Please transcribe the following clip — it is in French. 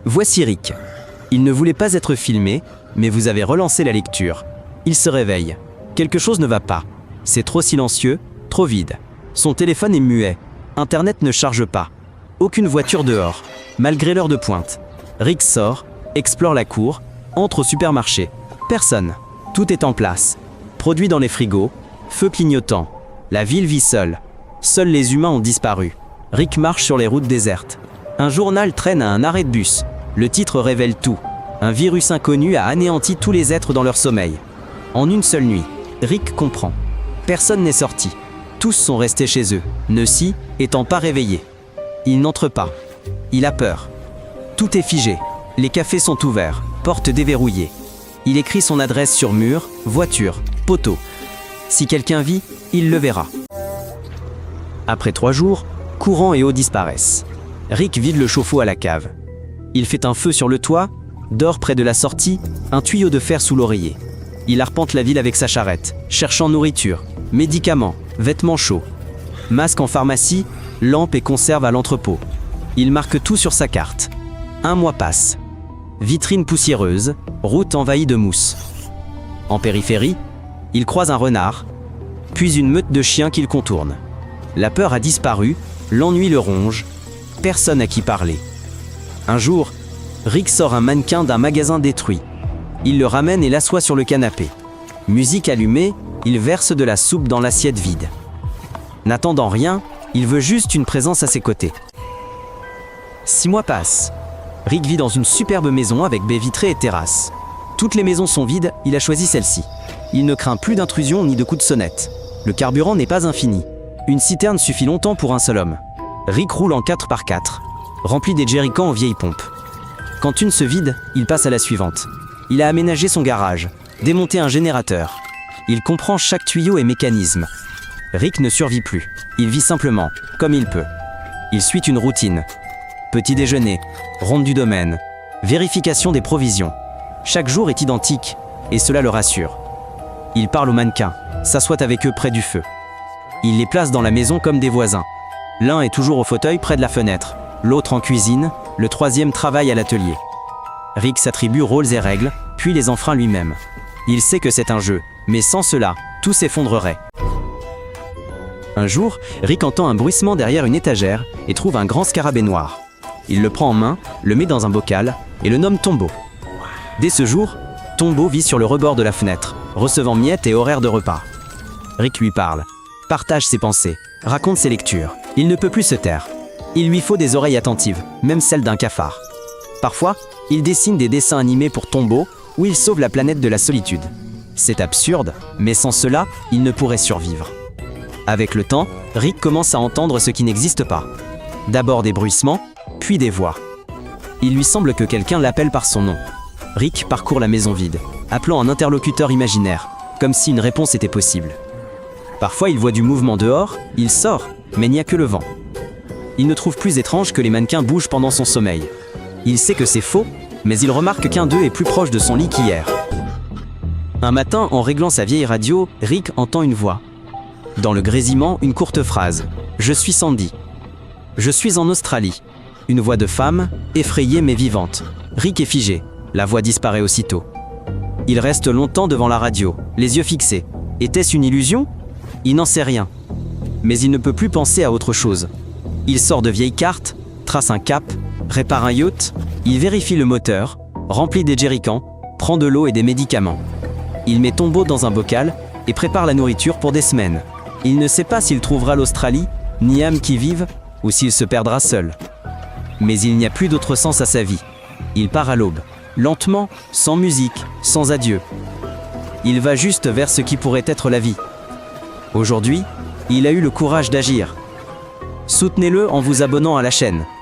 Voici Rick. Il ne voulait pas être filmé, mais vous avez relancé la lecture. Il se réveille. Quelque chose ne va pas. C'est trop silencieux, trop vide. Son téléphone est muet. Internet ne charge pas. Aucune voiture dehors, malgré l'heure de pointe. Rick sort, explore la cour, entre au supermarché. Personne. Tout est en place. Produits dans les frigos, feu clignotant. La ville vit seule. Seuls les humains ont disparu. Rick marche sur les routes désertes. Un journal traîne à un arrêt de bus. Le titre révèle tout. Un virus inconnu a anéanti tous les êtres dans leur sommeil. En une seule nuit, Rick comprend. Personne n'est sorti. Tous sont restés chez eux, ne s'y étant pas réveillés. Il n'entre pas. Il a peur. Tout est figé. Les cafés sont ouverts, portes déverrouillées. Il écrit son adresse sur mur, voiture, poteau. Si quelqu'un vit, il le verra. Après 3 jours, courant et eau disparaissent. Rick vide le chauffe-eau à la cave. Il fait un feu sur le toit, dort près de la sortie, un tuyau de fer sous l'oreiller. Il arpente la ville avec sa charrette, cherchant nourriture, médicaments, vêtements chauds. Masque en pharmacie, lampe et conserve à l'entrepôt. Il marque tout sur sa carte. 1 mois passe. Vitrine poussiéreuse, route envahie de mousse. En périphérie, il croise un renard, puis une meute de chiens qu'il contourne. La peur a disparu, l'ennui le ronge, personne à qui parler. Un jour, Rick sort un mannequin d'un magasin détruit. Il le ramène et l'assoit sur le canapé. Musique allumée, il verse de la soupe dans l'assiette vide. N'attendant rien, il veut juste une présence à ses côtés. 6 mois passent. Rick vit dans une superbe maison avec baies vitrées et terrasse. Toutes les maisons sont vides, il a choisi celle-ci. Il ne craint plus d'intrusion ni de coups de sonnette. Le carburant n'est pas infini. Une citerne suffit longtemps pour un seul homme. Rick roule en 4x4, remplit des jerrycans en vieilles pompes. Quand une se vide, il passe à la suivante. Il a aménagé son garage, démonté un générateur. Il comprend chaque tuyau et mécanisme. Rick ne survit plus. Il vit simplement, comme il peut. Il suit une routine. Petit déjeuner, ronde du domaine, vérification des provisions. Chaque jour est identique, et cela le rassure. Il parle aux mannequins, s'assoit avec eux près du feu. Il les place dans la maison comme des voisins. L'un est toujours au fauteuil près de la fenêtre, l'autre en cuisine, le troisième travaille à l'atelier. Rick s'attribue rôles et règles, puis les enfreint lui-même. Il sait que c'est un jeu, mais sans cela, tout s'effondrerait. Un jour, Rick entend un bruissement derrière une étagère et trouve un grand scarabée noir. Il le prend en main, le met dans un bocal et le nomme Tombeau. Dès ce jour, Tombeau vit sur le rebord de la fenêtre, recevant miettes et horaires de repas. Rick lui parle, partage ses pensées, raconte ses lectures. Il ne peut plus se taire. Il lui faut des oreilles attentives, même celles d'un cafard. Parfois, il dessine des dessins animés pour Tombeau, où il sauve la planète de la solitude. C'est absurde, mais sans cela, il ne pourrait survivre. Avec le temps, Rick commence à entendre ce qui n'existe pas. D'abord des bruissements, puis des voix. Il lui semble que quelqu'un l'appelle par son nom. Rick parcourt la maison vide, appelant un interlocuteur imaginaire, comme si une réponse était possible. Parfois, il voit du mouvement dehors, il sort, mais il n'y a que le vent. Il ne trouve plus étrange que les mannequins bougent pendant son sommeil. Il sait que c'est faux, mais il remarque qu'un d'eux est plus proche de son lit qu'hier. Un matin, en réglant sa vieille radio, Rick entend une voix. Dans le grésillement, une courte phrase. « Je suis Sandy. Je suis en Australie. » Une voix de femme, effrayée mais vivante. Rick est figé. La voix disparaît aussitôt. Il reste longtemps devant la radio, les yeux fixés. Était-ce une illusion ? Il n'en sait rien. Mais il ne peut plus penser à autre chose. Il sort de vieilles cartes, trace un cap, répare un yacht, il vérifie le moteur, remplit des jerrycans, prend de l'eau et des médicaments. Il met Tombeau dans un bocal et prépare la nourriture pour des semaines. Il ne sait pas s'il trouvera l'Australie, ni âme qui vive, ou s'il se perdra seul. Mais il n'y a plus d'autre sens à sa vie. Il part à l'aube, lentement, sans musique, sans adieu. Il va juste vers ce qui pourrait être la vie. Aujourd'hui, il a eu le courage d'agir. Soutenez-le en vous abonnant à la chaîne.